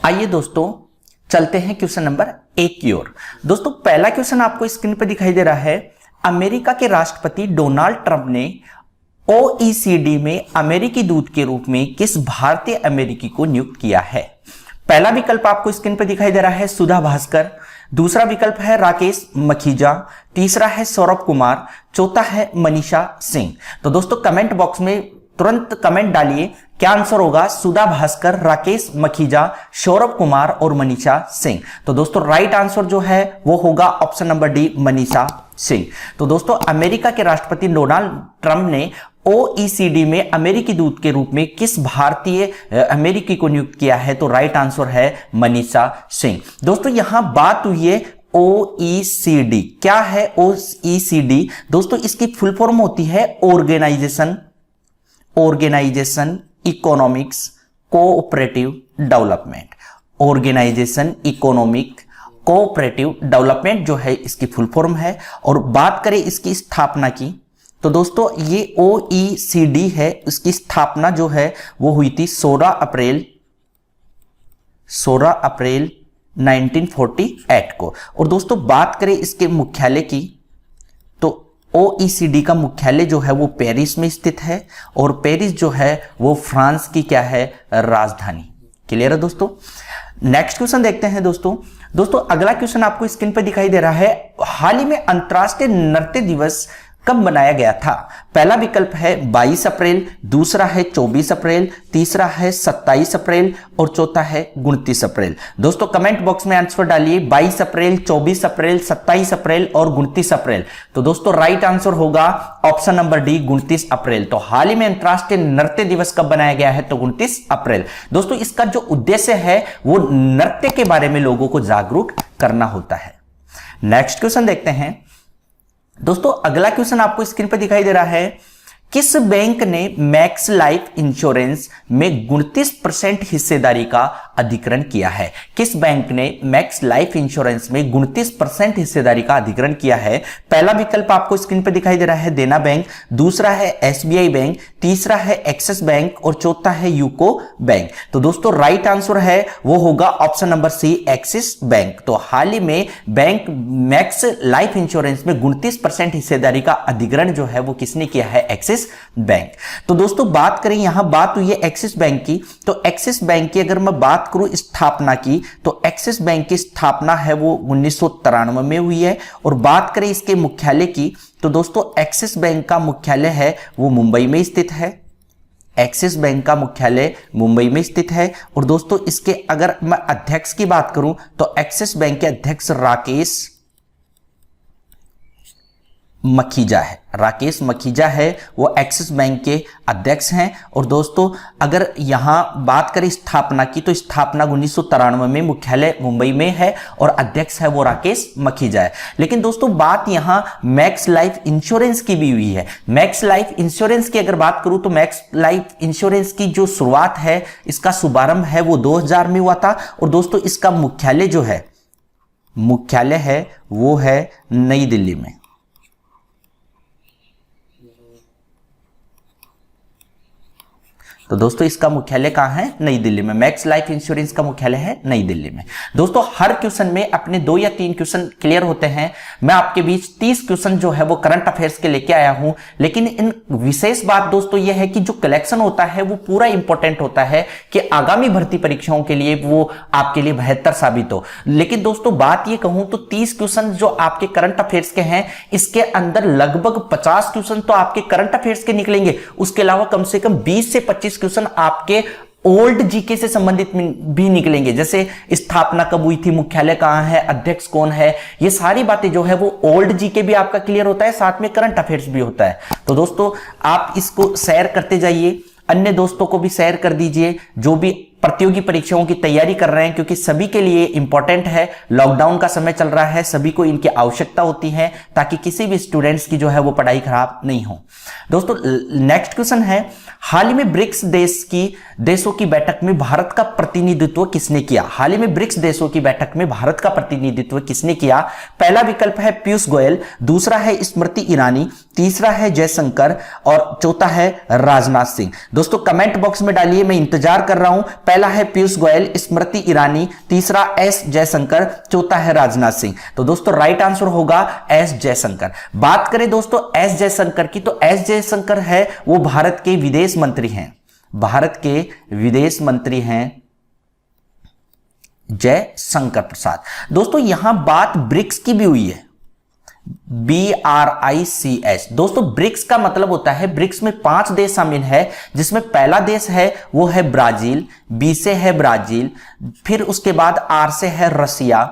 आइए दोस्तों चलते हैं क्वेश्चन नंबर 1 की ओर। दोस्तों पहला क्वेश्चन आपको स्क्रीन पर दिखाई दे रहा है। अमेरिका के राष्ट्रपति डोनाल्ड ट्रंप ने ओईसीडी में अमेरिकी दूत के रूप में किस भारतीय अमेरिकी को नियुक्त किया है? पहला विकल्प आपको स्क्रीन पर दिखाई दे रहा है सुधा भास्कर, दूसरा विकल्प है राकेश मखीजा, तीसरा है सौरभ कुमार, चौथा है मनीषा सिंह। तो दोस्तों कमेंट बॉक्स में तुरंत कमेंट डालिए, क्या आंसर होगा? सुधा भास्कर, राकेश मखीजा, सौरभ कुमार और मनीषा सिंह। तो दोस्तों राइट आंसर जो है वो होगा option number D, Manisha Singh. तो दोस्तों अमेरिका के राष्ट्रपति डोनाल्ड ट्रंप ने ओईसीडी में अमेरिकी दूत के रूप में किस भारतीय अमेरिकी को नियुक्त किया है? तो राइट आंसर है मनीषा सिंह। दोस्तों यहां बात हुई है ओईसीडी। क्या है ओईसीडी? दोस्तों इसकी फुल फॉर्म होती है organisation economics cooperative development. Organisation economic cooperative development जो है इसकी फुल फॉर्म है। और बात करें इसकी स्थापना की तो दोस्तों ये ओईसीडी है, इसकी स्थापना जो है वो हुई थी 16 अप्रैल 1948 को। और दोस्तों बात करें इसके मुख्यालय की तो ओईसीडी का मुख्यालय जो है वो पेरिस में स्थित है और पेरिस जो है वो फ्रांस की क्या है? राजधानी। क्लियर है दोस्तों? नेक्स्ट क्वेश्चन देखते हैं दोस्तों अगला क्वेश्चन आपको स्क्रीन पर दिखाई दे रहा है। हाल ही में अंतर्राष्ट्रीय नृत्य दिवस कब मनाया गया था? पहला विकल्प है 22 अप्रैल, दूसरा है 24 अप्रैल, तीसरा है 27 अप्रैल और चौथा है 29 अप्रैल। दोस्तों कमेंट बॉक्स में आंसर डालिए 22 अप्रैल, 24 अप्रैल, 27 अप्रैल और 29 अप्रैल। तो दोस्तों राइट आंसर होगा ऑप्शन नंबर डी, 29 अप्रैल। तो हाल ही में अंतर्राष्ट्रीय नृत्य दिवस कब बनाया गया है? तो 29 अप्रैल। दोस्तों इसका जो उद्देश्य है वो नृत्य के बारे में लोगों को जागरूक करना होता है। नेक्स्ट क्वेश्चन देखते हैं दोस्तों अगला क्वेश्चन आपको स्क्रीन पर दिखाई दे रहा है। किस बैंक ने मैक्स लाइफ इंश्योरेंस में 29% हिस्सेदारी का अधिग्रहण किया है? किस बैंक ने मैक्स लाइफ इंश्योरेंस में 29% हिस्सेदारी का अधिग्रहण किया है? पहला विकल्प आपको स्क्रीन पर दिखाई दे रहा है देना बैंक, दूसरा है एसबीआई बैंक, तीसरा है एक्सिस बैंक और चौथा है यूको बैंक। तो दोस्तों राइट आंसर है वो होगा option number C, Axis Bank. तो हाल ही में बैंक मैक्स लाइफ इंश्योरेंस में 29% हिस्सेदारी का अधिग्रहण जो है वो किसने किया है? Axis Bank. तो दोस्तों बात करें, यहां बात हुई है एक्सिस बैंक की। तो एक्सिस बैंक की अगर मैं बात करूं स्थापना की तो एक्सिस बैंक की स्थापना है वो 1993 में हुई है। और बात करें इसके मुख्यालय की तो दोस्तों एक्सिस बैंक का मुख्यालय है वो मुंबई में स्थित है। एक्सिस बैंक का मुख्यालय मुंबई में स्थित है। और दोस्तों इसके अगर मैं अध्यक्ष की बात करूं तो एक्सिस बैंक के अध्यक्ष राकेश मखीजा है। राकेश मखीजा है वो एक्सिस बैंक के अध्यक्ष हैं। और दोस्तों अगर यहां बात करें स्थापना की तो स्थापना 1993 में, मुख्यालय मुंबई में है और अध्यक्ष है वो राकेश मखीजा है। लेकिन दोस्तों बात यहां मैक्स लाइफ इंश्योरेंस की भी हुई है। मैक्स लाइफ इंश्योरेंस की अगर बात करूं तो मैक्स लाइफ इंश्योरेंस की जो शुरुआत है, इसका शुभारंभ है वो 2000 में हुआ था। और दोस्तों इसका मुख्यालय जो है, मुख्यालय है वो है नई दिल्ली में। तो दोस्तों इसका मुख्यालय कहां है? नई दिल्ली में। मैक्स लाइफ इंश्योरेंस का मुख्यालय है नई दिल्ली में। दोस्तों हर क्वेश्चन में अपने 2 या 3 क्वेश्चन क्लियर होते हैं। मैं आपके बीच 30 क्वेश्चन जो है वो करंट अफेयर्स के लेके आया हूं। लेकिन इन विशेष बात दोस्तों यह है कि जो कलेक्शन होता है वो पूरा इंपॉर्टेंट होता है कि आगामी भर्ती परीक्षाओं के लिए वो आपके लिए बेहतर साबित हो। लेकिन दोस्तों बात ये कहूं तो 30 क्वेश्चन जो आपके करंट अफेयर्स के हैं, इसके अंदर लगभग 50 क्वेश्चन तो आपके करंट अफेयर्स के निकलेंगे। उसके अलावा कम से कम 20 से 25 क्वेश्चन आपके ओल्ड जीके से संबंधित भी निकलेंगे। जैसे स्थापना कब हुई थी, मुख्यालय कहां है, अध्यक्ष कौन है, ये सारी बातें जो है वो ओल्ड जीके भी आपका क्लियर होता है, साथ में करंट अफेयर्स भी होता है। तो दोस्तों आप इसको शेयर करते जाइए, अन्य दोस्तों को भी शेयर कर दीजिए जो भी प्रतियोगी परीक्षाओं की तैयारी कर रहे हैं, क्योंकि सभी के लिए इंपॉर्टेंट है। लॉकडाउन का समय चल रहा है, सभी को इनकी आवश्यकता होती है ताकि किसी भी स्टूडेंट्स की जो है वो पढ़ाई खराब नहीं हो। दोस्तों नेक्स्ट क्वेश्चन है, हाल ही में ब्रिक्स देशों की बैठक में भारत का प्रतिनिधित्व किसने किया? हाल ही में ब्रिक्स देशों की बैठक में भारत का प्रतिनिधित्व किसने किया? पहला विकल्प है पीयूष गोयल, दूसरा है स्मृति ईरानी, तीसरा है जयशंकर और चौथा है राजनाथ सिंह। दोस्तों कमेंट बॉक्स में डालिए, मैं इंतजार कर रहा हूं। पहला है पीयूष गोयल, स्मृति ईरानी, तीसरा एस जयशंकर, चौथा है राजनाथ सिंह। तो दोस्तों राइट आंसर होगा एस जयशंकर। बात करें दोस्तों एस जयशंकर की, तो एस जयशंकर है वो भारत के विदेश मंत्री हैं, भारत के विदेश मंत्री हैं जयशंकर प्रसाद। दोस्तों यहां बात ब्रिक्स की भी हुई है, BRICS। दोस्तों ब्रिक्स का मतलब होता है, ब्रिक्स में 5 देश शामिल है, जिसमें पहला देश है वो है ब्राजील, बी से है ब्राजील, फिर उसके बाद आर से है रसिया,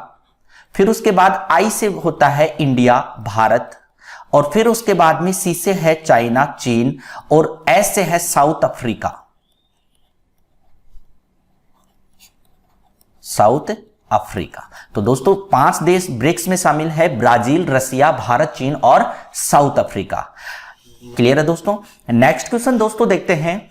फिर उसके बाद आई से होता है इंडिया भारत, और फिर उसके बाद में सी से है चाइना चीन, और एस से है साउथ अफ्रीका, साउथ अफ्रीका। तो दोस्तों 5 देश ब्रिक्स में शामिल है, ब्राजील, रसिया, भारत, चीन और साउथ अफ्रीका। क्लियर है दोस्तों। नेक्स्ट क्वेश्चन दोस्तों देखते हैं,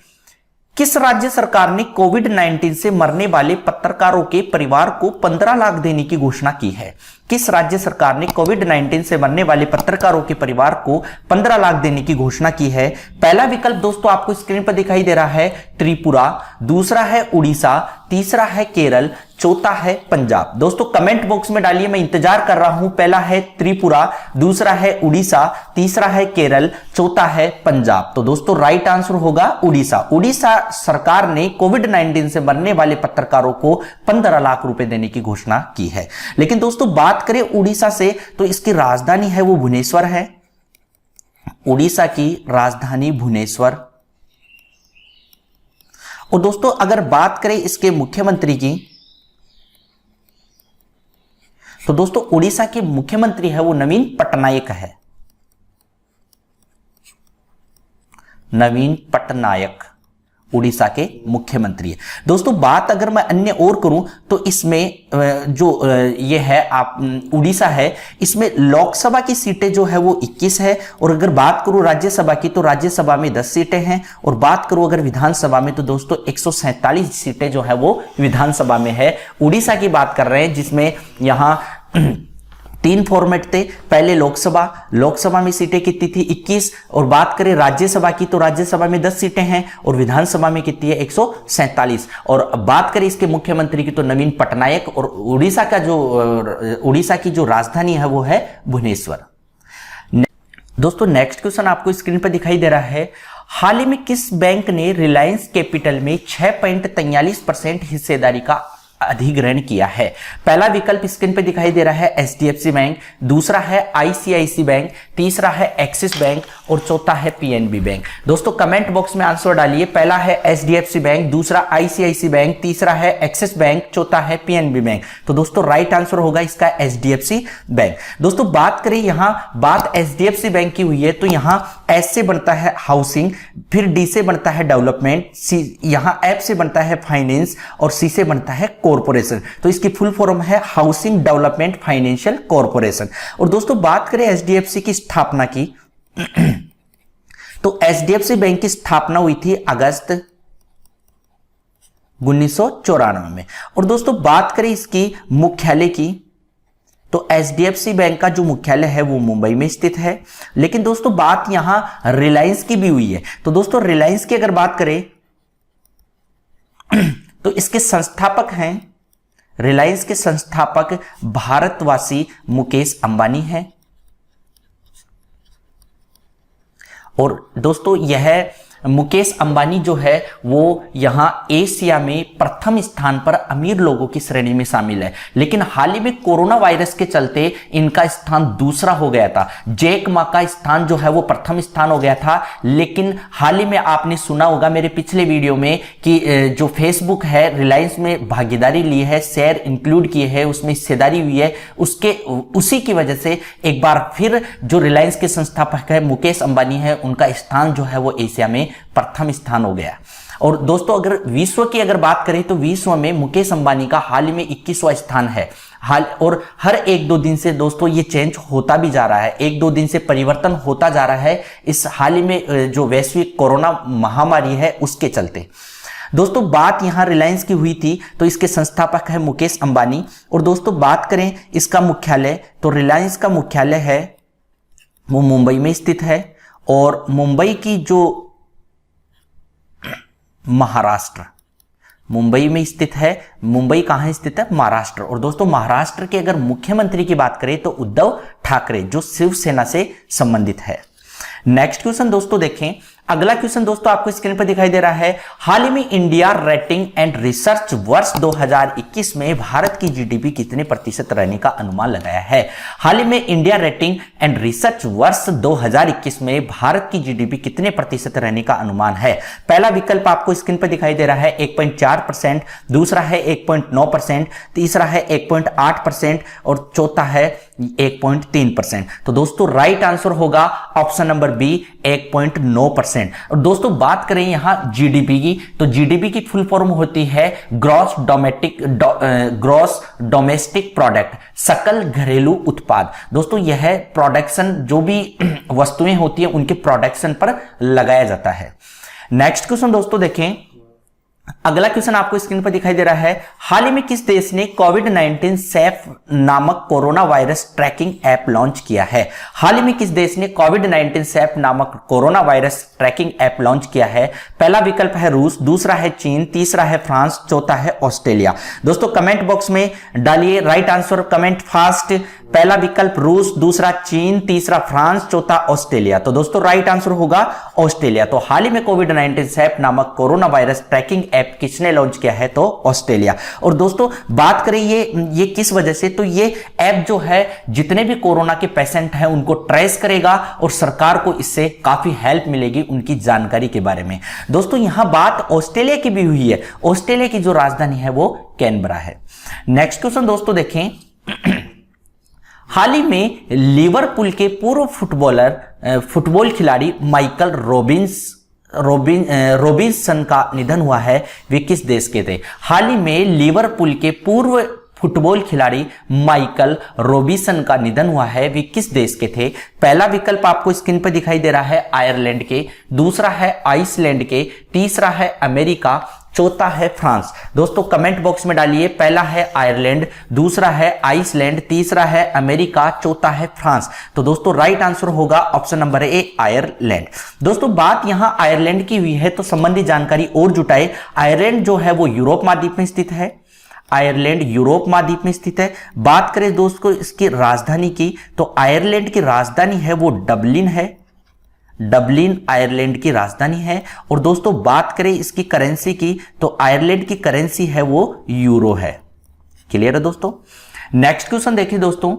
किस राज्य सरकार ने कोविड-19 से मरने वाले पत्रकारों के परिवार को 15 लाख देने की घोषणा की है? किस राज्य सरकार ने कोविड-19 से मरने वाले पत्रकारों के परिवार को 15 लाख देने की घोषणा की है? पहला विकल्प दोस्तों आपको स्क्रीन पर दिखाई दे रहा है त्रिपुरा, दूसरा है उड़ीसा, तीसरा है केरल, चौथा है पंजाब। दोस्तों कमेंट बॉक्स में डालिए, मैं इंतजार कर रहा हूं। पहला है त्रिपुरा, दूसरा है उड़ीसा, तीसरा है केरल, चौथा है पंजाब। तो दोस्तों राइट आंसर होगा उड़ीसा। उड़ीसा सरकार ने कोविड-19 से मरने वाले पत्रकारों को 15 लाख रुपए देने की घोषणा की है। लेकिन दोस्तों बात करें उड़ीसा से, तो इसकी राजधानी है वो भुवनेश्वर है, उड़ीसा की राजधानी भुवनेश्वर। और दोस्तों अगर बात करें इसके मुख्यमंत्री की, तो दोस्तों उड़ीसा के मुख्यमंत्री है वो नवीन पटनायक है, नवीन पटनायक उड़ीसा के मुख्यमंत्री है। दोस्तों बात अगर मैं अन्य और करूं, तो इसमें जो ये है आप उड़ीसा है, इसमें लोकसभा की सीटें जो है वो 21 है, और अगर बात करूं राज्यसभा की, तो राज्यसभा में 10 सीटें हैं, और बात करूं अगर विधानसभा में, तो दोस्तों 147 सीटें जो है वो विधानसभा में है। उड़ीसा की बात कर रहे हैं, जिसमें यहां 3 फॉर्मेट थे। पहले लोकसभा में सीटें कितनी थी? 21, और बात करें राज्यसभा की, तो राज्यसभा में 10 सीटें हैं, और विधानसभा में कितनी है? 147। और बात करें इसके मुख्यमंत्री की, तो नवीन पटनायक, और उड़ीसा की जो राजधानी है वो है भुवनेश्वर। दोस्तों नेक्स्ट क्वेश्चन आपको स्क्रीन पर दिखाई दे रहा है, हाल ही में किस बैंक ने रिलायंस कैपिटल में 6.43% हिस्सेदारी का अधिग्रहण किया है? पहला विकल्प स्क्रीन पे दिखाई दे रहा है एचडीएफसी बैंक, दूसरा है आईसीआईसी बैंक, तीसरा है एक्सिस बैंक, और चौथा है पीएनबी बैंक। दोस्तों कमेंट बॉक्स में आंसर डालिए। पहला है एचडीएफसी बैंक, दूसरा आईसीआईसी बैंक, तीसरा है एक्सिस बैंक, चौथा है पीएनबी बैंक। तो दोस्तों राइट आंसर होगा इसका एचडीएफसी बैंक। दोस्तों बात करें, यहां बात एचडीएफसी बैंक की हुई है, तो यहां एस से बनता है हाउसिंग, फिर डी से बनता है डेवलपमेंट, सी यहां एफ से बनता है फाइनेंस, और सी से बनता है कॉर्पोरेशन। तो इसकी फुल फॉर्म है हाउसिंग डेवलपमेंट फाइनेंशियल कॉर्पोरेशन। और दोस्तों बात करें एचडीएफसी की स्थापना की, तो एचडीएफसी बैंक की स्थापना हुई थी अगस्त 1994 में। और दोस्तों बात करें इसकी मुख्यालय की, तो एचडीएफसी बैंक का जो मुख्यालय है वो मुंबई में स्थित है। लेकिन दोस्तों बात यहां रिलायंस की भी हुई है, तो दोस्तों रिलायंस की अगर बात करें तो इसके संस्थापक हैं, रिलायंस के संस्थापक भारतवासी मुकेश अंबानी हैं। और दोस्तों यह मुकेश अंबानी जो है वो यहां एशिया में प्रथम स्थान पर अमीर लोगों की श्रेणी में शामिल है। लेकिन हाल ही में कोरोना वायरस के चलते इनका स्थान दूसरा हो गया था। जैक मा का स्थान जो है वो प्रथम स्थान हो गया था। लेकिन हाल ही में आपने सुना होगा मेरे पिछले वीडियो में कि जो फेसबुक है रिलायंस में भागीदारी ली है, शेयर इंक्लूड किए हैं, उसमें हिस्सेदारी हुई है, उसी की वजह से एक बार फिर जो रिलायंस के संस्थापक है मुकेश अंबानी है, उनका स्थान जो है वो एशिया में प्रथम स्थान हो गया। और दोस्तों अगर विश्व की अगर बात करें तो विश्व में मुकेश अंबानी का हाल ही में 21वां स्थान है। और हर 1-2 दिन से दोस्तों ये चेंज होता भी जा रहा है, 1-2 दिन से परिवर्तन होता जा रहा है इस हाल ही में जो वैश्विक कोरोना महामारी है उसके चलते। दोस्तों बात यहां रिलायंस की हुई थी, तो इसके संस्थापक है मुकेश अंबानी। और दोस्तों बात करें इसका मुख्यालय, तो रिलायंस का मुख्यालय है वो मुंबई में स्थित है। और मुंबई की जो मुंबई में स्थित है। मुंबई कहां स्थित है? महाराष्ट्र। और दोस्तों महाराष्ट्र के अगर मुख्यमंत्री की बात करें तो उद्धव ठाकरे, जो शिवसेना से संबंधित है। नेक्स्ट क्वेश्चन दोस्तों देखें, अगला क्वेश्चन दोस्तों आपको स्क्रीन पर दिखाई दे रहा है। हाल ही में इंडिया रेटिंग एंड रिसर्च वर्ष 2021 में भारत की जीडीपी कितने प्रतिशत रहने का अनुमान लगाया है? हाल ही में इंडिया रेटिंग एंड रिसर्च वर्ष 2021 में भारत की जीडीपी कितने प्रतिशत रहने का अनुमान है? पहला विकल्प आपको स्क्रीन पर दिखाई दे रहा है 1.4%, दूसरा है 1.9%, तीसरा है 1.8% और चौथा है 1.3%। तो दोस्तों राइट आंसर होगा ऑप्शन नंबर बी 1.9%। और दोस्तों बात करें यहां जीडीपी की, तो जीडीपी की फुल फॉर्म होती है ग्रॉस डोमेस्टिक प्रोडक्ट, सकल घरेलू उत्पाद। दोस्तों यह प्रोडक्शन, जो भी वस्तुएं होती है उनके प्रोडक्शन पर लगाया जाता है। नेक्स्ट क्वेश्चन दोस्तों देखें, अगला क्वेश्चन आपको स्क्रीन पर दिखाई दे रहा है। हाल ही में किस देश ने कोविड-19 सेफ नामक corona virus tracking app launch किया है? हाल ही में किस देश ने कोविड-19 सेफ नामक corona virus tracking app launch किया है? पहला विकल्प है रूस, दूसरा है चीन, तीसरा है फ्रांस, चौथा है ऑस्ट्रेलिया। दोस्तों कमेंट बॉक्स में डालिए राइट आंसर, कमेंट फास्ट। पहला विकल्प रूस, दूसरा चीन, तीसरा फ्रांस, चौथा ऑस्ट्रेलिया। तो दोस्तों राइट आंसर होगा ऑस्ट्रेलिया। तो हाल ही में कोविड-19 सेफ नामक कोरोना वायरस ट्रैकिंग ऐप किसने लॉन्च किया है? तो ऑस्ट्रेलिया। और दोस्तों बात करें ये किस वजह से, तो ये ऐप जो है जितने भी कोरोना के पेशेंट हैं उनको ट्रेस करेगा और सरकार को इससे काफी हेल्प मिलेगी उनकी जानकारी के बारे में। दोस्तों यहां बात ऑस्ट्रेलिया की भी हुई है। ऑस्ट्रेलिया की जो राजधानी है वो कैनबरा है। नेक्स्ट क्वेश्चन दोस्तों देखें, हाल ही में लिवरपूल के पूर्व फुटबॉल खिलाड़ी माइकल रॉबिन्सन का निधन हुआ है। वे किस देश के थे? हाल ही में लिवरपूल के पूर्व फुटबॉल खिलाड़ी माइकल रॉबिन्सन का निधन हुआ है। वे किस देश के थे? पहला विकल्प आपको स्क्रीन पर दिखाई दे रहा है आयरलैंड के, दूसरा है आइसलैंड के, तीसरा है अमेरिका, चौथा है फ्रांस। दोस्तों कमेंट बॉक्स में डालिए, पहला है आयरलैंड, दूसरा है आइसलैंड, तीसरा है अमेरिका, चौथा है फ्रांस। तो दोस्तों राइट आंसर होगा ऑप्शन नंबर ए आयरलैंड। दोस्तों बात यहां आयरलैंड की हुई है तो संबंधित जानकारी और जुटाए। आयरलैंड जो है वो यूरोप महाद्वीप में स्थित है। आयरलैंड यूरोप महाद्वीप में स्थित है। बात करें दोस्तों इसकी राजधानी की, तो आयरलैंड की राजधानी है वो डबलिन है। डबलिन आयरलैंड की राजधानी है। और दोस्तों बात करें इसकी करेंसी की, तो आयरलैंड की करेंसी है वो यूरो है। क्लियर है दोस्तों? नेक्स्ट क्वेश्चन देखिए दोस्तों,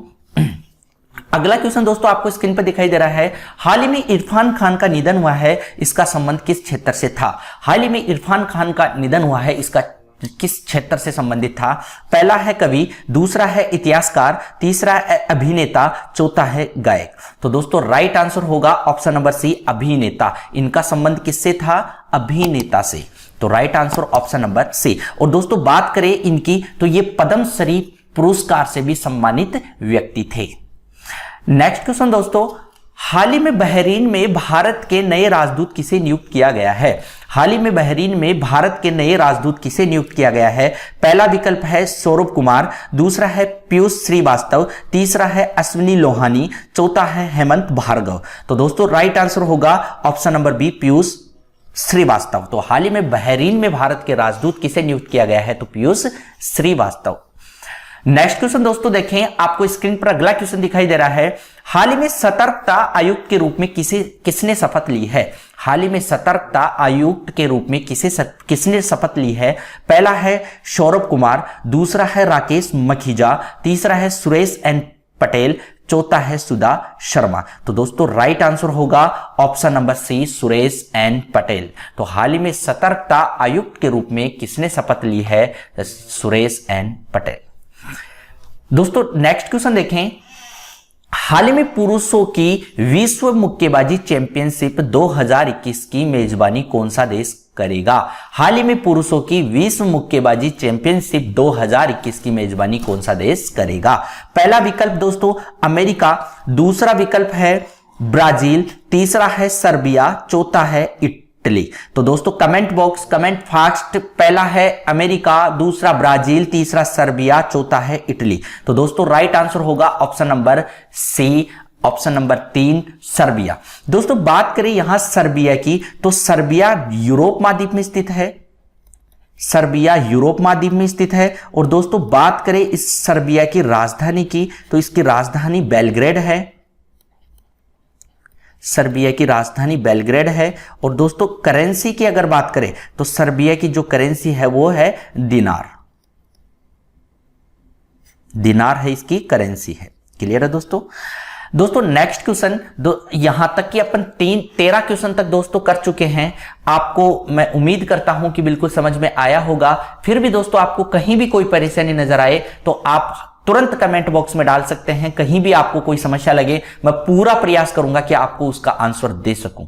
अगला क्वेश्चन दोस्तों आपको स्क्रीन पर दिखाई दे रहा है। हाल ही में इरफान खान का निधन हुआ है, इसका संबंध किस क्षेत्र से था? हाल ही में इरफान खान का निधन हुआ है, इसका किस क्षेत्र से संबंधित था? पहला है कवि, दूसरा है इतिहासकार, तीसरा है अभिनेता, चौथा है गायक। तो दोस्तों राइट आंसर होगा ऑप्शन नंबर सी अभिनेता। इनका संबंध किससे था? अभिनेता से। तो right answer option number C. और दोस्तों बात करें इनकी, तो ये पद्मश्री पुरस्कार से भी सम्मानित व्यक्ति थे। नेक्स्ट क्वेश्चन दोस्तों, हाल ही में बहरीन में भारत के नए राजदूत किसे नियुक्त किया गया है? हाल ही में बहरीन में भारत के नए राजदूत किसे नियुक्त किया गया है? पहला विकल्प है सौरभ कुमार, दूसरा है पीयूष श्रीवास्तव, तीसरा है अश्विनी लोहानी, चौथा है हेमंत भार्गव। तो दोस्तों राइट आंसर होगा option number B Piyush Shrivastava. तो हाल ही में बहरीन में भारत के राजदूत किसे नियुक्त किया गया है? तो पीयूष श्रीवास्तव। नेक्स्ट क्वेश्चन दोस्तों देखें, आपको स्क्रीन पर अगला क्वेश्चन दिखाई दे रहा है। हाल ही में सतर्कता आयुक्त के रूप में किसने शपथ ली है? हाल ही में सतर्कता आयुक्त के रूप में किसने शपथ ली है? पहला है सौरभ कुमार, दूसरा है राकेश मखीजा, तीसरा है सुरेश एन पटेल, चौथा है सुधा शर्मा। तो दोस्तों राइट आंसर होगा option number C Suresh N Patel. तो हाल ही में सतर्कता आयुक्त के रूप में किसने शपथ ली है? सुरेश एन पटेल। दोस्तों नेक्स्ट क्वेश्चन देखें, हाल ही में पुरुषों की विश्व मुक्केबाजी चैंपियनशिप 2021 की मेजबानी कौन सा देश करेगा? हाल ही में पुरुषों की विश्व मुक्केबाजी चैंपियनशिप 2021 की मेजबानी कौन सा देश करेगा? पहला विकल्प दोस्तों अमेरिका, दूसरा विकल्प है ब्राजील, तीसरा है सर्बिया, चौथा है इटली। तो दोस्तों कमेंट बॉक्स, कमेंट फास्ट। पहला है अमेरिका, दूसरा ब्राजील, तीसरा सर्बिया, चौथा है इटली। तो दोस्तों राइट आंसर होगा option number C, option number 3 Serbia. दोस्तों बात करें यहां सर्बिया की, तो सर्बिया यूरोप महाद्वीप में स्थित है। सर्बिया यूरोप महाद्वीप में स्थित है। और दोस्तों बात करें इस सर्बिया की राजधानी की, तो इसकी राजधानी बेलग्रेड है। सर्बिया की राजधानी बेलग्रेड है। और दोस्तों करेंसी की अगर बात करें तो सर्बिया की जो करेंसी है वो है दिनार। दिनार है इसकी करेंसी है। क्लियर है दोस्तों। दोस्तों नेक्स्ट क्वेश्चन, यहां तक कि अपन 13 क्वेश्चन तक दोस्तों कर चुके हैं। आपको मैं उम्मीद करता हूं कि बिल्कुल समझ में आया होगा। फिर भी दोस्तों आपको कहीं भी कोई परेशानी नजर आए तो आप तुरंत कमेंट बॉक्स में डाल सकते हैं। कहीं भी आपको कोई समस्या लगे, मैं पूरा प्रयास करूंगा कि आपको उसका आंसर दे सकूं।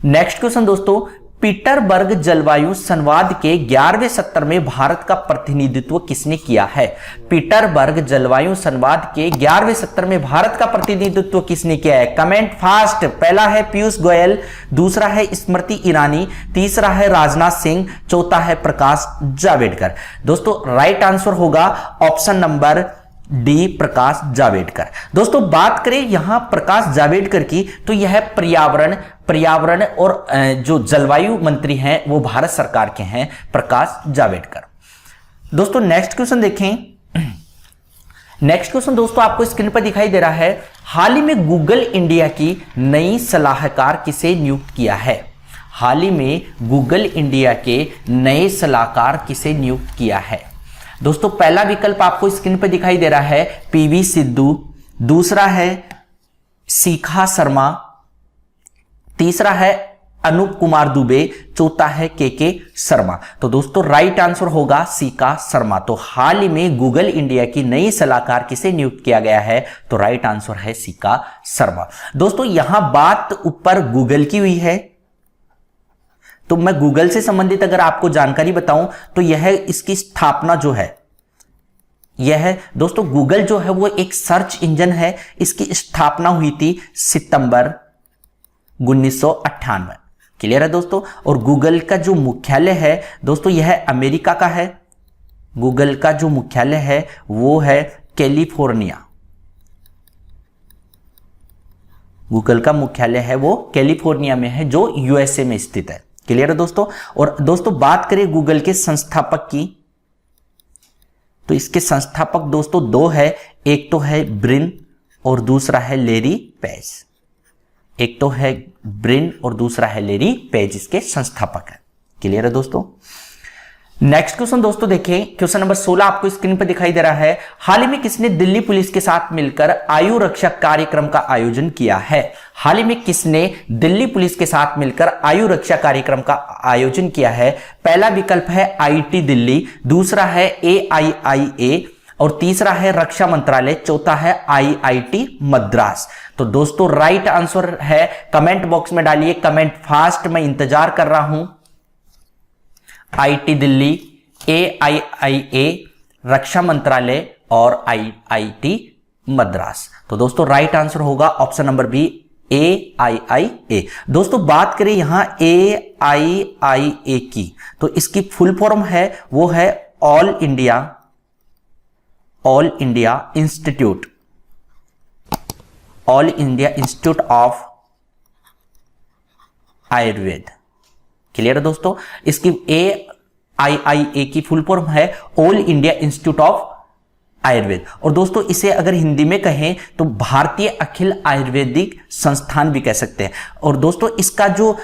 नेक्स्ट क्वेश्चन दोस्तों, पीटरबर्ग जलवायु संवाद के 11वें सत्र में भारत का प्रतिनिधित्व किसने किया है? पीटरबर्ग जलवायु संवाद के 11वें सत्र में भारत का प्रतिनिधित्व किसने किया है? Comment fast. पहला है पीयूष गोयल, दूसरा है स्मृति ईरानी, तीसरा है राजनाथ सिंह, चौथा है प्रकाश जावड़ेकर। दोस्तों राइट आंसर होगा option number D, Prakash Javadekar. दोस्तों बात करें यहां प्रकाश जावड़ेकर की, तो यह पर्यावरण और जो जलवायु मंत्री हैं वो भारत सरकार के हैं, प्रकाश जावड़ेकर। दोस्तों नेक्स्ट क्वेश्चन देखें। नेक्स्ट क्वेश्चन दोस्तों आपको स्क्रीन पर दिखाई दे रहा है। हाल ही में गूगल इंडिया की नई सलाहकार किसे नियुक्त किया है? हाल ही में गूगल इंडिया के नए सलाहकार किसे नियुक्त किया है? दोस्तों पहला विकल्प आपको स्क्रीन पर दिखाई दे रहा है पीवी सिद्धू, दूसरा है शिखा शर्मा, तीसरा है अनूप कुमार दुबे, चौथा है के शर्मा। तो दोस्तों राइट आंसर होगा शिखा शर्मा। तो हाल ही में गूगल इंडिया की नई सलाहकार किसे नियुक्त किया गया है? तो राइट आंसर है शिखा शर्मा। दोस्तों यहां बात ऊपर गूगल की हुई है, तो मैं गूगल से संबंधित अगर आपको जानकारी बताऊं तो यह इसकी स्थापना जो है, यह दोस्तों गूगल जो है वो एक सर्च इंजन है। इसकी स्थापना हुई थी सितंबर 1998। क्लियर है दोस्तों। और गूगल का जो मुख्यालय है दोस्तों यह अमेरिका का है। गूगल का जो मुख्यालय है वो है कैलिफोर्निया। गूगल का मुख्यालय है वो कैलिफोर्निया में है, जो यूएसए में स्थित है। क्लियर है दोस्तों। और दोस्तों बात करें गूगल के संस्थापक की, तो इसके संस्थापक दोस्तों दो है। एक तो है ब्रिन और दूसरा है लेरी पेज। एक तो है ब्रिन और दूसरा है लेरी पेज, इसके संस्थापक है। क्लियर है दोस्तों। नेक्स्ट क्वेश्चन दोस्तों देखें, क्वेश्चन नंबर 16 आपको स्क्रीन पर दिखाई दे रहा है। हाल ही में किसने दिल्ली पुलिस के साथ मिलकर आयु रक्षा कार्यक्रम का आयोजन किया है? हाल ही में किसने दिल्ली पुलिस के साथ मिलकर आयु रक्षा कार्यक्रम का आयोजन किया है? पहला विकल्प है आईटी दिल्ली, दूसरा है AIIA और तीसरा है रक्षा मंत्रालय, चौथा है IIT मद्रास। तो दोस्तों राइट आंसर है, कमेंट बॉक्स में डालिए, कमेंट फास्ट, मैं इंतजार कर रहा हूं। आईटी दिल्ली, AIIA, रक्षा मंत्रालय और IIT मद्रास। तो दोस्तों राइट आंसर होगा ऑप्शन नंबर बी, AIIA। दोस्तों बात करें यहां AIIA की, तो इसकी फुल फॉर्म है वो है all India institute of Ayurveda. Clear है दोस्तों। इसकी AIIA की फुल फॉर्म है all India institute of Ayurveda. और दोस्तों इसे अगर हिंदी में कहें तो भारतीय अखिल आयुर्वेदिक संस्थान भी कह सकते हैं। और दोस्तों इसका जो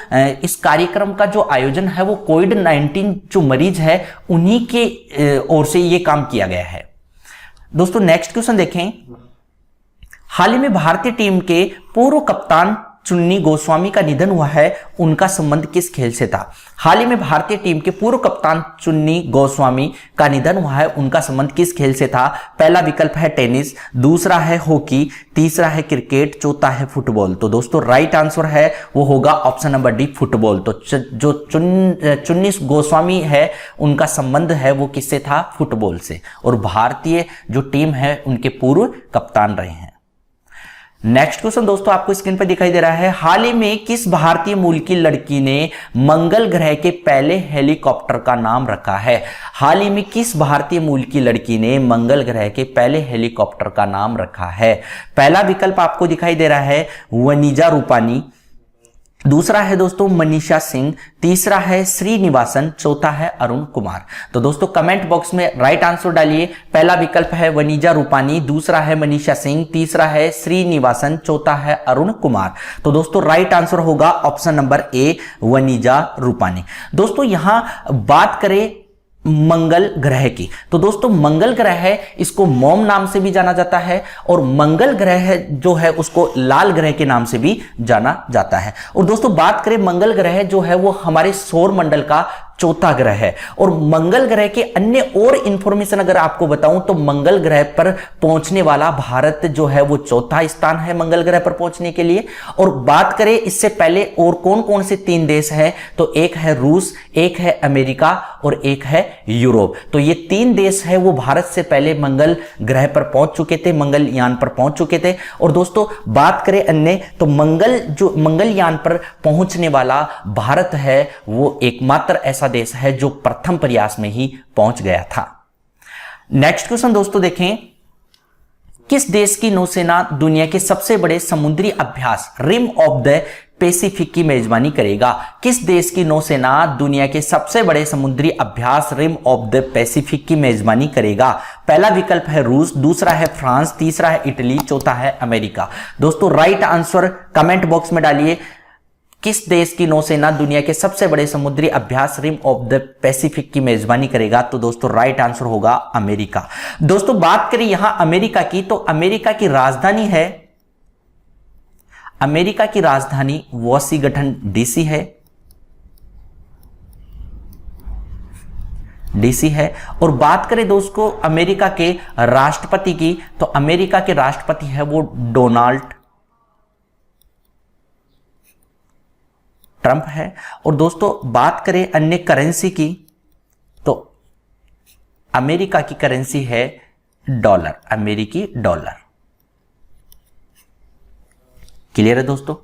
इस कार्यक्रम का जो आयोजन है वो कोविड-19 जो मरीज है उन्हीं के ओर से ये काम किया गया है। दोस्तों नेक्स्ट क्वेश्चन देखें। हाल ही में भारतीय टीम के पूर्व कप्तान चुन्नी गोस्वामी का निधन हुआ है, उनका संबंध किस खेल से था? हाल ही में भारतीय टीम के पूर्व कप्तान चुन्नी गोस्वामी का निधन हुआ है, उनका संबंध किस खेल से था? पहला विकल्प है टेनिस, दूसरा है हॉकी, तीसरा है क्रिकेट, चौथा है फुटबॉल। तो दोस्तों राइट आंसर है वो होगा ऑप्शन नंबर डी, फुटबॉल। तो जो चुन्नी गोस्वामी है उनका संबंध है वो किससे था? फुटबॉल से। और भारतीय जो टीम है उनके पूर्व कप्तान रहे हैं। नेक्स्ट क्वेश्चन दोस्तों आपको स्क्रीन पर दिखाई दे रहा है। हाल ही में किस भारतीय मूल की लड़की ने मंगल ग्रह के पहले हेलीकॉप्टर का नाम रखा है? हाल ही में किस भारतीय मूल की लड़की ने मंगल ग्रह के पहले हेलीकॉप्टर का नाम रखा है? पहला विकल्प आपको दिखाई दे रहा है वनीजा रूपानी, दूसरा है दोस्तों मनीषा सिंह, तीसरा है श्रीनिवासन, चौथा है अरुण कुमार। तो दोस्तों कमेंट बॉक्स में राइट आंसर डालिए। पहला विकल्प है वनीजा रूपानी, दूसरा है मनीषा सिंह, तीसरा है श्रीनिवासन, चौथा है अरुण कुमार। तो दोस्तों राइट आंसर होगा ऑप्शन नंबर ए, वनीजा रूपानी। दोस्तों यहां बात करें मंगल ग्रह की, तो दोस्तों मंगल ग्रह है, इसको मोम नाम से भी जाना जाता है, और मंगल ग्रह जो है उसको लाल ग्रह के नाम से भी जाना जाता है। और दोस्तों बात करें मंगल ग्रह जो है वो हमारे सौर मंडल का चौथा ग्रह है। और मंगल ग्रह के अन्य और इंफॉर्मेशन अगर आपको बताऊं तो मंगल ग्रह पर पहुंचने वाला भारत जो है वो चौथा स्थान है मंगल ग्रह पर पहुंचने के लिए। और बात करें इससे पहले और कौन कौन से 3 देश हैं, तो एक है रूस, एक है अमेरिका और एक है यूरोप। तो ये 3 देश है वो भारत से पहले मंगल ग्रह पर पहुंच चुके थे, मंगलयान पर पहुंच चुके थे। और दोस्तों बात करें अन्य, तो मंगलयान पर पहुंचने वाला भारत है वो एकमात्र ऐसा देश है जो प्रथम प्रयास में ही पहुंच गया था। नेक्स्ट क्वेश्चन दोस्तों देखें, किस देश की नौसेना दुनिया के सबसे बड़े समुद्री अभ्यास रिम ऑफ द पैसिफिक की मेजबानी करेगा? किस देश की नौसेना दुनिया के सबसे बड़े समुद्री अभ्यास रिम ऑफ द पैसिफिक की मेजबानी करेगा? पहला विकल्प है रूस, दूसरा है फ्रांस, तीसरा है इटली, चौथा है अमेरिका। दोस्तों राइट आंसर कमेंट बॉक्स में डालिए। किस देश की नौसेना दुनिया के सबसे बड़े समुद्री अभ्यास रिम ऑफ द पैसिफिक की मेजबानी करेगा? तो दोस्तों राइट आंसर होगा अमेरिका। दोस्तों बात करें यहां अमेरिका की, तो अमेरिका की राजधानी है, अमेरिका की राजधानी वॉशिंगटन डीसी है, डीसी है। और बात करें दोस्तों अमेरिका के राष्ट्रपति की, तो अमेरिका के राष्ट्रपति है वो डोनाल्ड ट्रंप है। और दोस्तों बात करें अन्य करेंसी की, तो अमेरिका की करेंसी है डॉलर, अमेरिकी डॉलर। क्लियर है दोस्तों?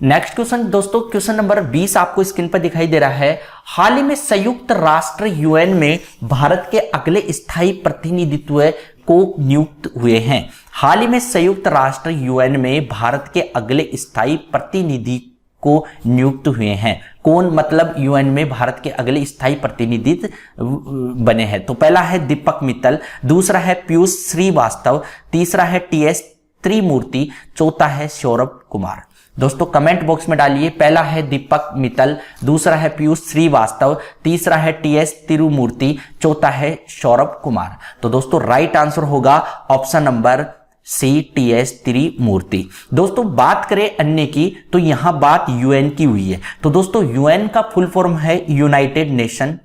नेक्स्ट क्वेश्चन दोस्तों, क्वेश्चन नंबर 20 आपको स्क्रीन पर दिखाई दे रहा है। हाल ही में संयुक्त राष्ट्र यूएन में भारत के अगले स्थायी प्रतिनिधित्व को नियुक्त हुए हैं। हाल ही में संयुक्त राष्ट्र यूएन में भारत के अगले स्थायी प्रतिनिधि को नियुक्त हुए हैं। कौन, मतलब यूएन में भारत के अगले स्थायी प्रतिनिधि बने हैं? तो पहला है दीपक मित्तल, दूसरा है पीयूष श्रीवास्तव, तीसरा है टीएस त्रिमूर्ति, चौथा है सौरभ कुमार। दोस्तों कमेंट बॉक्स में डालिए। पहला है दीपक मित्तल, दूसरा है पीयूष श्रीवास्तव, तीसरा है टीएस तिरुमूर्ति, चौथा है सौरभ कुमार। तो दोस्तों राइट आंसर होगा ऑप्शन नंबर सी, टीएस त्रिमूर्ति। दोस्तों बात करें अन्य की, तो यहां बात यूएन की हुई है। तो दोस्तों यूएन का फुल फॉर्म है यूनाइटेड नेशन,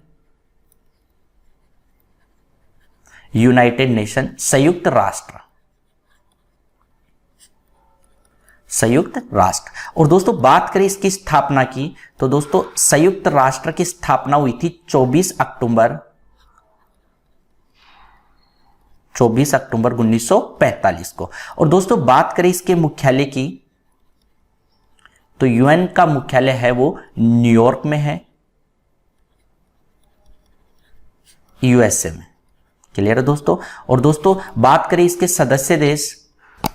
यूनाइटेड नेशन, संयुक्त राष्ट्र, संयुक्त राष्ट्र। और दोस्तों बात करें इसकी स्थापना की, तो दोस्तों संयुक्त राष्ट्र की स्थापना हुई थी 24 अक्टूबर 1945 को। और दोस्तों बात करें इसके मुख्यालय की, तो यूएन का मुख्यालय है वो न्यूयॉर्क में है, यूएसए में। क्लियर है दोस्तों? और दोस्तों बात करें इसके सदस्य देश,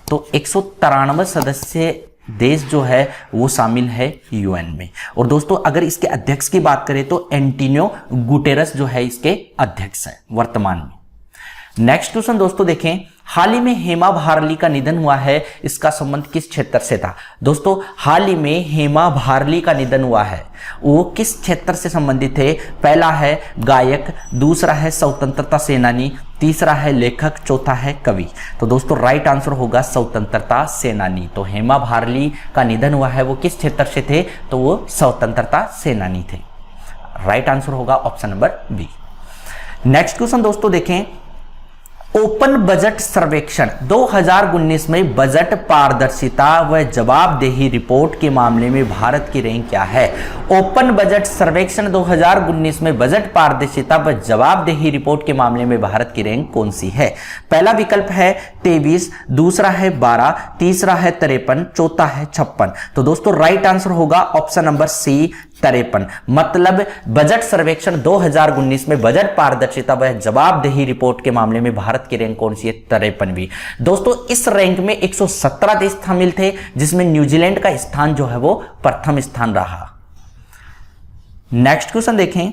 तो 193 सदस्य देश जो है वो शामिल है यूएन में। और दोस्तों अगर इसके अध्यक्ष की बात करें तो एंटोनियो गुटेरस जो है इसके अध्यक्ष हैं वर्तमान में। नेक्स्ट क्वेश्चन दोस्तों देखें, हाल ही में हेमा भारली का निधन हुआ है, इसका संबंध किस क्षेत्र से था? दोस्तों हाल ही में हेमा भारली का निधन हुआ है, वो किस क्षेत्र से संबंधित थे? पहला है गायक, दूसरा है स्वतंत्रता सेनानी, तीसरा है लेखक, चौथा है कवि। तो दोस्तों राइट आंसर होगा स्वतंत्रता सेनानी। तो हेमा भारली का निधन हुआ है वो किस क्षेत्र से थे? तो वो स्वतंत्रता सेनानी थे। राइट आंसर होगा option number B. Next question दोस्तों देखें, ओपन बजट सर्वेक्षण 2019 में बजट पारदर्शिता व जवाबदेही रिपोर्ट के मामले में भारत की रैंक क्या है? ओपन बजट सर्वेक्षण 2019 में बजट पारदर्शिता व जवाबदेही रिपोर्ट के मामले में भारत की रैंक कौन सी है? पहला विकल्प है 23, दूसरा है 12, तीसरा है 53, चौथा है 56। तो दोस्तों राइट आंसर होगा ऑप्शन नंबर सी, 53। मतलब बजट सर्वेक्षण 2019 में बजट पारदर्शिता व जवाबदेही रिपोर्ट के मामले में भारत की रैंक कौन सी है? 53वीं। दोस्तों इस रैंक में 117 देश शामिल थे, जिसमें न्यूजीलैंड का स्थान जो है वो प्रथम स्थान रहा। नेक्स्ट क्वेश्चन देखें।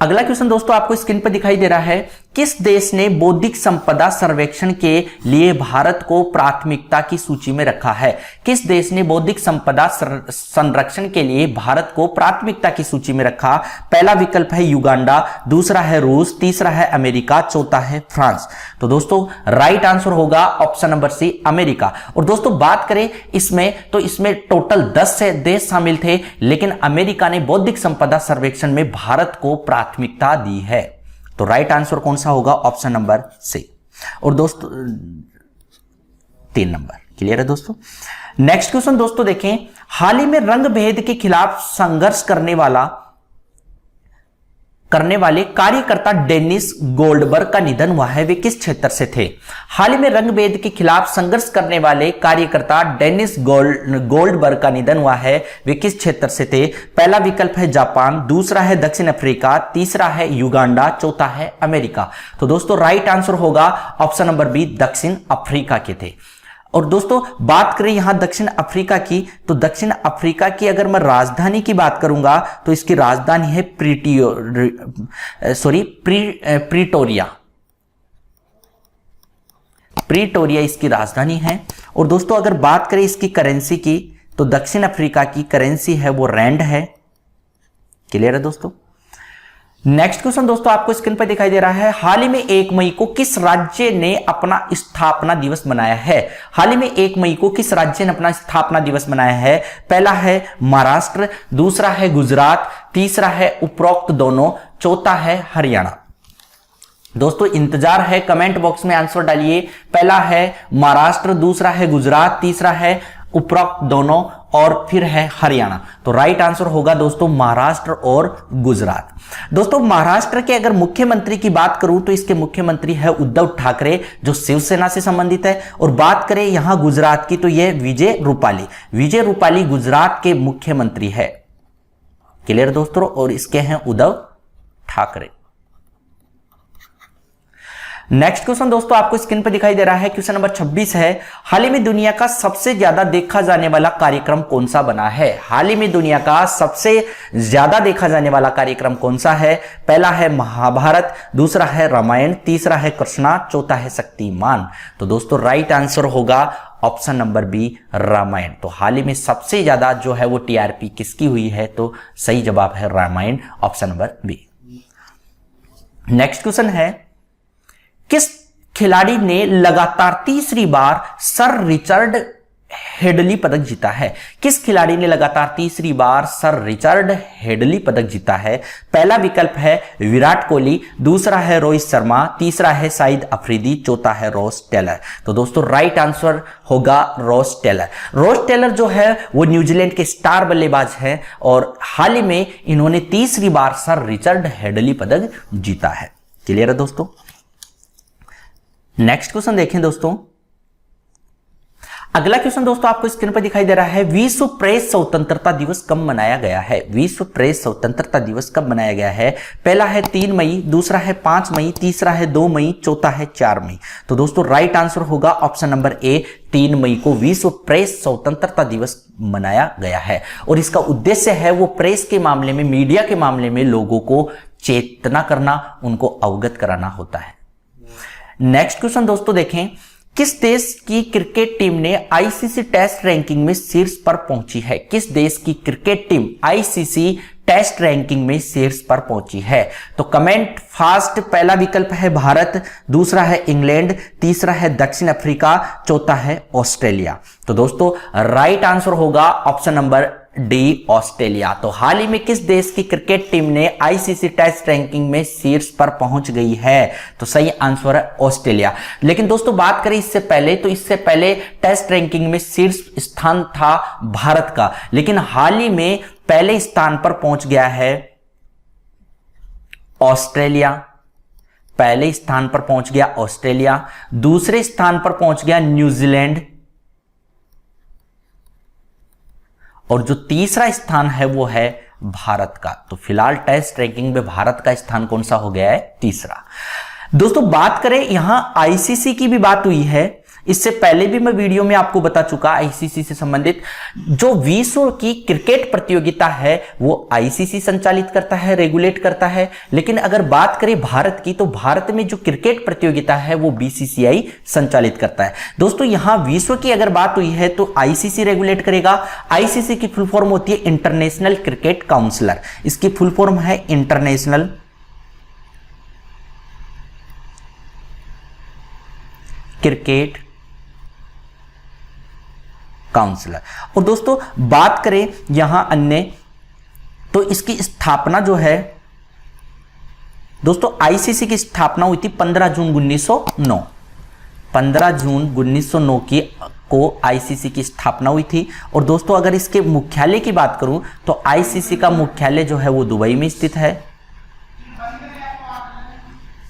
अगला क्वेश्चन दोस्तों आपको स्क्रीन पर दिखाई दे रहा है, किस देश ने बौद्धिक संपदा सर्वेक्षण के लिए भारत को प्राथमिकता की सूची में रखा है? किस देश ने बौद्धिक संपदा संरक्षण के लिए भारत को प्राथमिकता की सूची में रखा? पहला विकल्प है युगांडा, दूसरा है रूस, तीसरा है अमेरिका, चौथा है फ्रांस। तो दोस्तों राइट आंसर होगा ऑप्शन नंबर सी, अमेरिका। और दोस्तों बात करें इसमें तो इसमें टोटल 10 देश शामिल थे, लेकिन अमेरिका ने बौद्धिक संपदा सर्वेक्षण में भारत को प्राथमिकता दी है। तो राइट आंसर कौन सा होगा? Option number C. और दोस्तों 3 नंबर क्लियर है दोस्तों। नेक्स्ट क्वेश्चन दोस्तों देखें, हाल ही में रंग भेद के खिलाफ संघर्ष करने वाले कार्यकर्ता डेनिस गोल्डबर्ग का निधन हुआ है, वे किस क्षेत्र से थे? हाल ही में रंग भेद के खिलाफ संघर्ष करने वाले कार्यकर्ता डेनिस गोल्डबर्ग का निधन हुआ है, वे किस क्षेत्र से थे? पहला विकल्प है जापान, दूसरा है दक्षिण अफ्रीका, तीसरा है युगांडा, चौथा है अमेरिका। तो दोस्तों राइट आंसर होगा ऑप्शन नंबर बी, दक्षिण अफ्रीका के थे। और दोस्तों बात करें यहां दक्षिण अफ्रीका की, तो दक्षिण अफ्रीका की अगर मैं राजधानी की बात करूंगा तो इसकी राजधानी है प्रीटोरिया इसकी राजधानी है। और दोस्तों अगर बात करें इसकी करेंसी की, तो दक्षिण अफ्रीका की करेंसी है वो रैंड है। क्लियर है दोस्तों। नेक्स्ट क्वेश्चन दोस्तों आपको स्क्रीन पर दिखाई दे रहा है, हाल ही में 1 मई को किस राज्य ने अपना स्थापना दिवस मनाया है? हाल ही में 1 मई को किस राज्य ने अपना स्थापना दिवस मनाया है? पहला है महाराष्ट्र, दूसरा है गुजरात, तीसरा है उपरोक्त दोनों, चौथा है हरियाणा। दोस्तों इंतजार है, कमेंट बॉक्स में आंसर डालिए। पहला है महाराष्ट्र, दूसरा है गुजरात, तीसरा है उपरोक्त दोनों और फिर है हरियाणा। तो राइट आंसर होगा दोस्तों महाराष्ट्र और गुजरात। दोस्तों महाराष्ट्र के अगर मुख्यमंत्री की बात करूं तो इसके मुख्यमंत्री है उद्धव ठाकरे, जो शिवसेना से संबंधित है। और बात करें यहां गुजरात की, तो यह विजय रूपाली गुजरात के मुख्यमंत्री है। क्लियर दोस्तों। और इसके हैं उद्धव ठाकरे। नेक्स्ट क्वेश्चन दोस्तों आपको स्क्रीन पर दिखाई दे रहा है, क्वेश्चन नंबर 26 है, हाल ही में दुनिया का सबसे ज्यादा देखा जाने वाला कार्यक्रम कौन सा बना है? हाल ही में दुनिया का सबसे ज्यादा देखा जाने वाला कार्यक्रम कौन सा है? पहला है महाभारत, दूसरा है रामायण, तीसरा है कृष्णा, चौथा है शक्तिमान। तो दोस्तों राइट आंसर होगा ऑप्शन नंबर बी, रामायण। तो हाल ही में सबसे ज्यादा जो है वो टीआरपी किसकी हुई है? तो सही जवाब है Ramayana, option number B. Next question है, किस खिलाड़ी ने लगातार तीसरी बार सर रिचर्ड हेडली पदक जीता है? किस खिलाड़ी ने लगातार तीसरी बार सर रिचर्ड हेडली पदक जीता है? पहला विकल्प है विराट कोहली, दूसरा है रोहित शर्मा, तीसरा है शाहिद अफरीदी, चौथा है रॉस टेलर। तो दोस्तों राइट आंसर होगा रॉस टेलर। रॉस टेलर जो है वो न्यूजीलैंड के स्टार बल्लेबाज हैं और हाल ही में इन्होंने तीसरी बार सर रिचर्ड हेडली पदक जीता है। क्लियर है दोस्तों। नेक्स्ट क्वेश्चन देखें दोस्तों। अगला क्वेश्चन दोस्तों आपको स्क्रीन पर दिखाई दे रहा है, विश्व प्रेस स्वतंत्रता दिवस कब मनाया गया है? विश्व प्रेस स्वतंत्रता दिवस कब मनाया गया है? पहला है 3 मई, दूसरा है 5 मई, तीसरा है 2 मई, चौथा है 4 मई। तो दोस्तों राइट आंसर होगा ऑप्शन नंबर ए, 3 मई को विश्व प्रेस स्वतंत्रता दिवस मनाया गया है। और इसका उद्देश्य है वो प्रेस के मामले में, मीडिया के मामले में लोगों को चेतना करना, उनको अवगत कराना होता है। नेक्स्ट क्वेश्चन दोस्तों देखें, किस देश की क्रिकेट टीम ने आईसीसी टेस्ट रैंकिंग में शीर्ष पर पहुंची है? किस देश की cricket team ICC test ranking में शीर्ष पर पहुंची है? तो कमेंट फास्ट। पहला विकल्प है भारत, दूसरा है इंग्लैंड, तीसरा है दक्षिण अफ्रीका, चौथा है ऑस्ट्रेलिया। तो दोस्तों राइट आंसर होगा ऑप्शन नंबर डी, ऑस्ट्रेलिया। तो हाल ही में किस देश की क्रिकेट टीम ने आईसीसी टेस्ट रैंकिंग में शीर्ष पर पहुंच गई है? तो सही आंसर है ऑस्ट्रेलिया। लेकिन दोस्तों बात करें इससे पहले, तो इससे पहले टेस्ट रैंकिंग में शीर्ष स्थान था भारत का, लेकिन हाल ही में पहले स्थान पर पहुंच गया है ऑस्ट्रेलिया। पहले स्थान पर पहुंच गया ऑस्ट्रेलिया, दूसरे स्थान पर पहुंच गया न्यूजीलैंड और जो तीसरा स्थान है वो है भारत का। तो फिलहाल टेस्ट रैंकिंग में भारत का स्थान कौन सा हो गया है? तीसरा। दोस्तों बात करें यहां आईसीसी की भी बात हुई है, इससे पहले भी मैं वीडियो में आपको बता चुका, आईसीसी से संबंधित जो विश्व की क्रिकेट प्रतियोगिता है वो आईसीसी संचालित करता है, रेगुलेट करता है। लेकिन अगर बात करें भारत की, तो भारत में जो क्रिकेट प्रतियोगिता है वो बीसीसीआई संचालित करता है। दोस्तों यहां विश्व की अगर बात हुई है तो आईसीसी रेगुलेट करेगा। आईसीसी की फुल फॉर्म होती है इंटरनेशनल क्रिकेट काउंसिलर, इसकी फुल फॉर्म है इंटरनेशनल क्रिकेट काउंसिलर। और दोस्तों बात करें यहां अन्य, तो इसकी स्थापना जो है दोस्तों, आईसीसी की स्थापना हुई थी 15 जून 1909। 15 जून 1909 को आईसीसी की स्थापना हुई थी। और दोस्तों अगर इसके मुख्यालय की बात करूं तो आईसीसी का मुख्यालय जो है वो दुबई में स्थित है।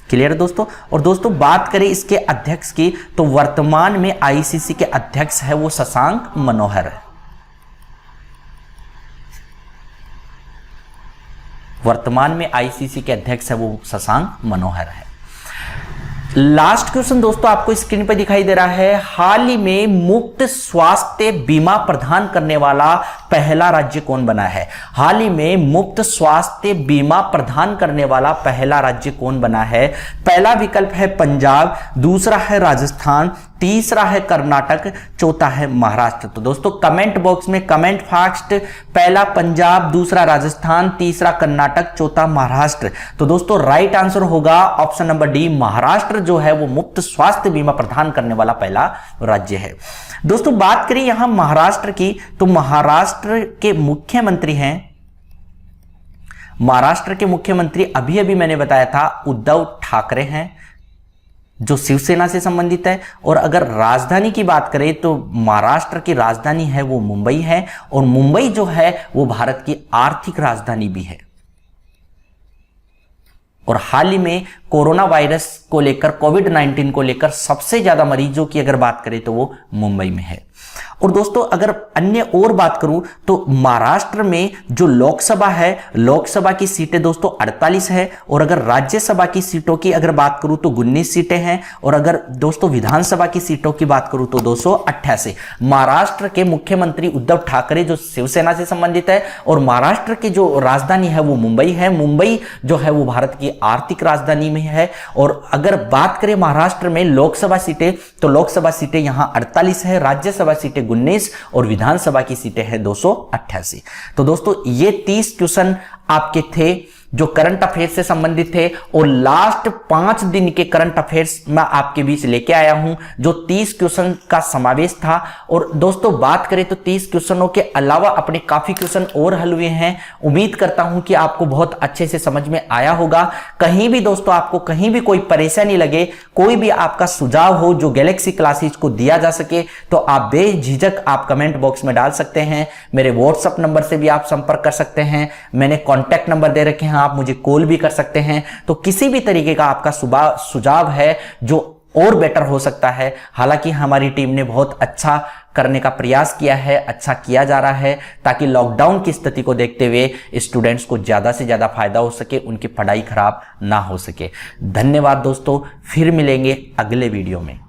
क्लियर है दोस्तों। और दोस्तों बात करें इसके अध्यक्ष की, तो वर्तमान में आईसीसी के अध्यक्ष है वो शशांक मनोहर है। वर्तमान में आईसीसी के अध्यक्ष है वो शशांक मनोहर है। लास्ट क्वेश्चन दोस्तों आपको स्क्रीन पर दिखाई दे रहा है, हाल ही में मुफ्त स्वास्थ्य बीमा प्रदान करने वाला पहला राज्य कौन बना है? हाल ही में मुफ्त स्वास्थ्य बीमा प्रदान करने वाला पहला राज्य कौन बना है? पहला विकल्प है पंजाब, दूसरा है राजस्थान, तीसरा है कर्नाटक, चौथा है महाराष्ट्र। तो दोस्तों कमेंट बॉक्स में कमेंट फास्ट, पहला पंजाब, दूसरा राजस्थान, तीसरा कर्नाटक, चौथा महाराष्ट्र। तो दोस्तों राइट आंसर होगा ऑप्शन नंबर डी, महाराष्ट्र जो है वो मुफ्त स्वास्थ्य बीमा प्रदान करने वाला पहला राज्य है। दोस्तों बात करें यहां महाराष्ट्र की, तो महाराष्ट्र के मुख्यमंत्री हैं, महाराष्ट्र के मुख्यमंत्री अभी अभी मैंने बताया था उद्धव ठाकरे हैं जो शिवसेना से संबंधित है। और अगर राजधानी की बात करें तो महाराष्ट्र की राजधानी है वो मुंबई है, और मुंबई जो है वो भारत की आर्थिक राजधानी भी है। और हाल ही में कोरोना वायरस को लेकर, कोविड-19 को लेकर सबसे ज्यादा मरीजों की अगर बात करें तो वो मुंबई में है। और दोस्तों अगर अन्य और बात करूं तो महाराष्ट्र में जो लोकसभा है, लोकसभा की सीटें दोस्तों 48 है, और अगर राज्यसभा की सीटों की अगर बात करूं तो 19 सीटें हैं, और अगर दोस्तों विधानसभा की सीटों की बात करूं तो 288। महाराष्ट्र के मुख्यमंत्री उद्धव ठाकरे जो शिवसेना से संबंधित है, और महाराष्ट्र की जो राजधानी है वो मुंबई है। मुंबई जो है वो भारत की आर्थिक राजधानी में है। और अगर बात करें महाराष्ट्र में लोकसभा सीटें, तो लोकसभा सीटें यहां 48 है, राज्यसभा सीटें 19 और विधानसभा की सीटें हैं 288। तो दोस्तों ये 30 क्वेश्चन आपके थे जो करंट अफेयर्स से संबंधित थे, और लास्ट 5 दिन के करंट अफेयर्स मैं आपके बीच लेके आया हूं जो 30 क्वेश्चन का समावेश था। और दोस्तों बात करें तो 30 क्वेश्चनों के अलावा अपने काफी क्वेश्चन और हल हुए हैं। उम्मीद करता हूं कि आपको बहुत अच्छे से समझ में आया होगा। कहीं भी दोस्तों आपको कहीं भी कोई परेशानी लगे, कोई भी आपका सुझाव हो जो गैलेक्सी क्लासेज को दिया जा सके, तो आप बेझिझक आप कमेंट बॉक्स में डाल सकते हैं। मेरे व्हाट्सएप नंबर से भी आप संपर्क कर सकते हैं, मैंने कॉन्टैक्ट नंबर दे रखे हैं, आप मुझे कॉल भी कर सकते हैं। तो किसी भी तरीके का आपका सुझाव है जो और बेटर हो सकता है। हालांकि हमारी टीम ने बहुत अच्छा करने का प्रयास किया है, अच्छा किया जा रहा है, ताकि लॉकडाउन की स्थिति को देखते हुए स्टूडेंट्स को ज्यादा से ज्यादा फायदा हो सके, उनकी पढ़ाई खराब ना हो सके। धन्यवाद दोस्तों, फिर मिलेंगे अगले वीडियो में।